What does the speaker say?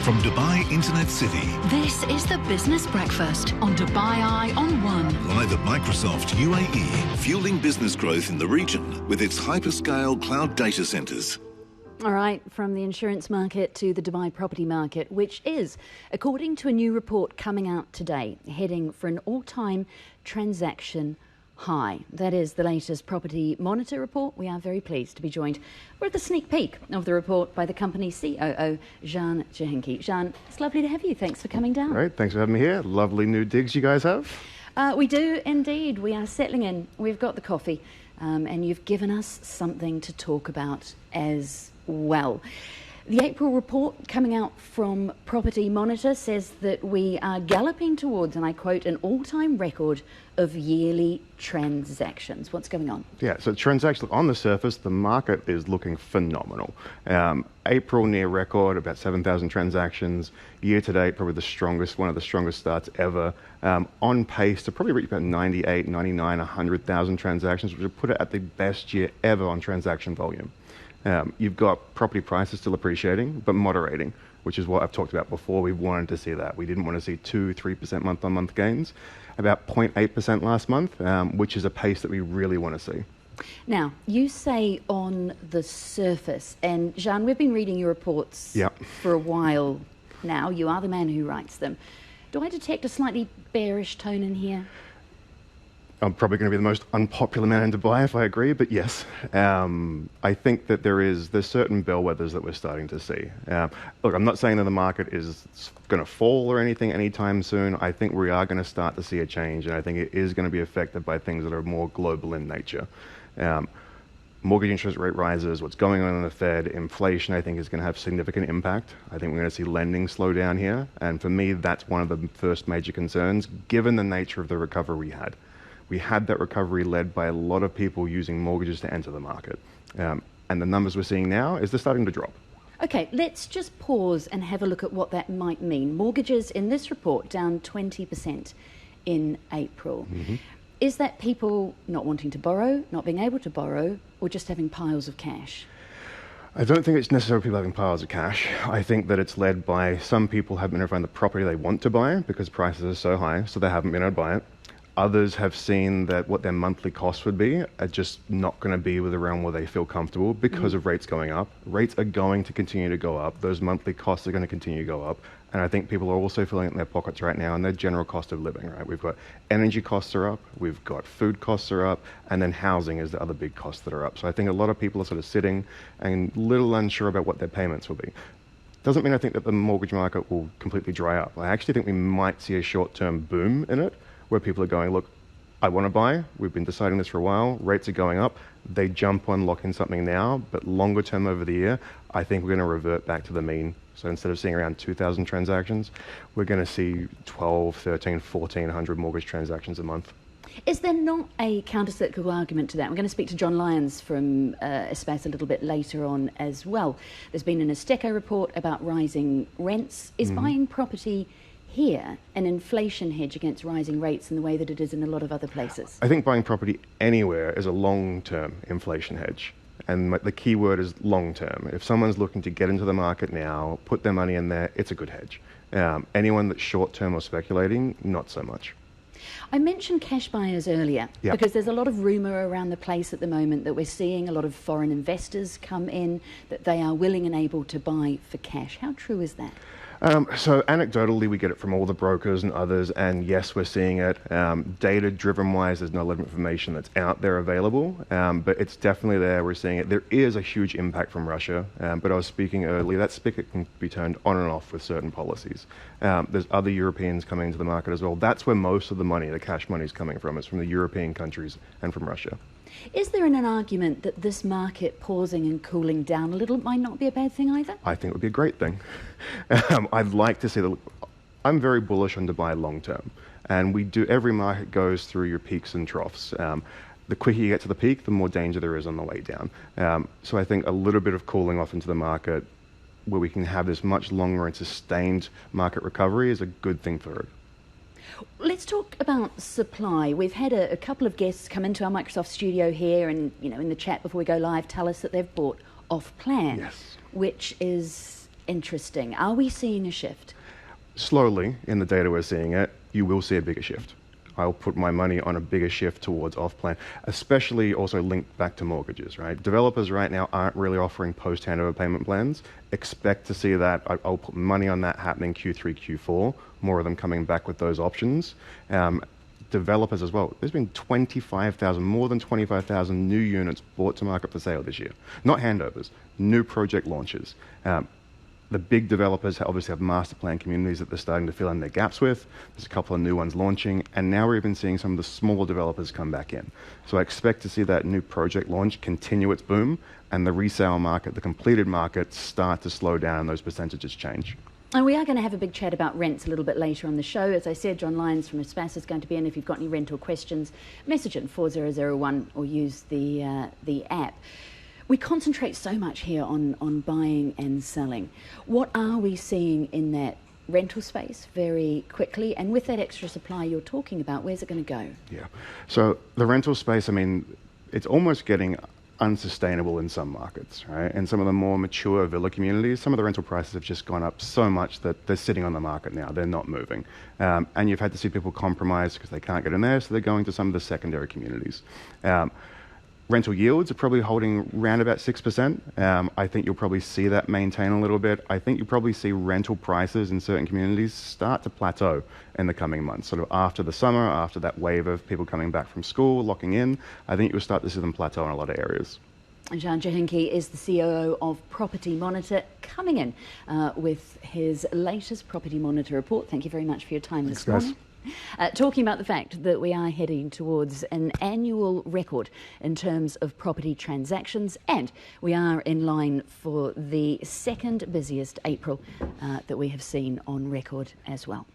From Dubai Internet City. This is the Business Breakfast on Dubai Eye on One. Live at Microsoft UAE, fueling business growth in the region with its hyperscale cloud data centres. All right, from the insurance market to the Dubai property market, which is, according to a new report coming out today, heading for an all-time transaction high. That is the latest Property Monitor report. We are very pleased to be joined with a sneak peek of the report by the company's COO, Zhann Jochinke. Zhann, it's lovely to have you. Thanks for coming down. All right, thanks for having me here. Lovely new digs you guys have. We do indeed. We are settling in. We've got the coffee, and you've given us something to talk about as well. The April report coming out from Property Monitor says that we are galloping towards, and I quote, an all-time record of yearly transactions. What's going on? Yeah, so transactions on the surface, the market is looking phenomenal. April near record, about 7,000 transactions. Year to date, probably the strongest, one of the strongest starts ever. On pace to probably reach about 98, 99, 100,000 transactions, which would put it at the best year ever on transaction volume. You've got property prices still appreciating, but moderating, which is what I've talked about before. We wanted to see that. We didn't want to see 2-3% month-on-month gains. About 0.8% last month, which is a pace that we really want to see. Now, you say on the surface, and Zhann, we've been reading your reports for a while now. You are the man who writes them. Do I detect a slightly bearish tone in here? I'm probably going to be the most unpopular man in Dubai if I agree, but yes. I think that there's certain bellwethers that we're starting to see. Look, I'm not saying that the market is going to fall or anything anytime soon. I think we are going to start to see a change, and I think it is going to be affected by things that are more global in nature. Mortgage interest rate rises, what's going on in the Fed, inflation, I think is going to have significant impact. I think we're going to see lending slow down here, and for me, that's one of the first major concerns, given the nature of the recovery we had. We had that recovery led by a lot of people using mortgages to enter the market. And the numbers we're seeing now is they're starting to drop. Okay, let's just pause and have a look at what that might mean. Mortgages in this report down 20% in April. Mm-hmm. Is that people not wanting to borrow, not being able to borrow, or just having piles of cash? I don't think it's necessarily people having piles of cash. I think that it's led by some people haven't been able to find the property they want to buy because prices are so high, so they haven't been able to buy it. Others have seen that what their monthly costs would be are just not going to be with around where they feel comfortable because of rates going up. Rates are going to continue to go up. Those monthly costs are going to continue to go up. And I think people are also feeling it in their pockets right now and their general cost of living, right? We've got energy costs are up, we've got food costs are up, and then housing is the other big cost that are up. So I think a lot of people are sort of sitting and a little unsure about what their payments will be. Doesn't mean I think that the mortgage market will completely dry up. I actually think we might see a short-term boom in it, where people are going, look, I want to buy. We've been deciding this for a while. Rates are going up. They jump on, lock in something now, but longer term over the year, I think we're going to revert back to the mean. So instead of seeing around 2,000 transactions, we're going to see 12, 13, 1,400 mortgage transactions a month. Is there not a counter-cyclical argument to that? We're going to speak to John Lyons from Espace a little bit later on as well. There's been an Esteco report about rising rents. Is buying property here an inflation hedge against rising rates in the way that it is in a lot of other places? I think buying property anywhere is a long-term inflation hedge. And the key word is long-term. If someone's looking to get into the market now, put their money in there, it's a good hedge. Anyone that's short-term or speculating, not so much. I mentioned cash buyers earlier because there's a lot of rumour around the place at the moment that we're seeing a lot of foreign investors come in, that they are willing and able to buy for cash. How true is that? So anecdotally, we get it from all the brokers and others, and yes, we're seeing it. Data-driven wise, there's not a lot of information that's out there available, but it's definitely there. We're seeing it. There is a huge impact from Russia, but I was speaking earlier, that spigot can be turned on and off with certain policies. There's other Europeans coming into the market as well. That's where most of the money, the cash money, is coming from. It's from the European countries and from Russia. Is there an argument that this market pausing and cooling down a little might not be a bad thing either? I think it would be a great thing. I'd like to see that. I'm very bullish on Dubai long term, and every market goes through your peaks and troughs. The quicker you get to the peak, the more danger there is on the way down. So I think a little bit of cooling off into the market where we can have this much longer and sustained market recovery is a good thing for it. Let's talk about supply. We've had a couple of guests come into our Microsoft studio here and, in the chat before we go live, tell us that they've bought off plan, which is interesting. Are we seeing a shift? Slowly, in the data we're seeing it, you will see a bigger shift. I'll put my money on a bigger shift towards off-plan, especially also linked back to mortgages, right? Developers right now aren't really offering post-handover payment plans. Expect to see that. I'll put money on that happening Q3, Q4, more of them coming back with those options. Developers as well. There's been more than 25,000 new units brought to market for sale this year. Not handovers, new project launches. The big developers obviously have master plan communities that they're starting to fill in their gaps with. There's a couple of new ones launching, and now we're even seeing some of the smaller developers come back in. So I expect to see that new project launch continue its boom, and the resale market, the completed market, start to slow down and those percentages change. And we are going to have a big chat about rents a little bit later on the show. As I said, John Lyons from SPAS is going to be in. If you've got any rental questions, message it 4001 or use the app. We concentrate so much here on buying and selling. What are we seeing in that rental space very quickly? And with that extra supply you're talking about, where's it going to go? Yeah. So the rental space, I mean, it's almost getting unsustainable in some markets, right? In some of the more mature villa communities, some of the rental prices have just gone up so much that they're sitting on the market now. They're not moving. And you've had to see people compromise because they can't get in there, so they're going to some of the secondary communities. Rental yields are probably holding around about 6%. I think you'll probably see that maintain a little bit. I think you'll probably see rental prices in certain communities start to plateau in the coming months. Sort of after the summer, after that wave of people coming back from school, locking in, I think you'll start to see them plateau in a lot of areas. Zhann Jochinke is the COO of Property Monitor, coming in with his latest Property Monitor report. Thank you very much for your time this morning. Talking about the fact that we are heading towards an annual record in terms of property transactions, and we are in line for the second busiest April that we have seen on record as well.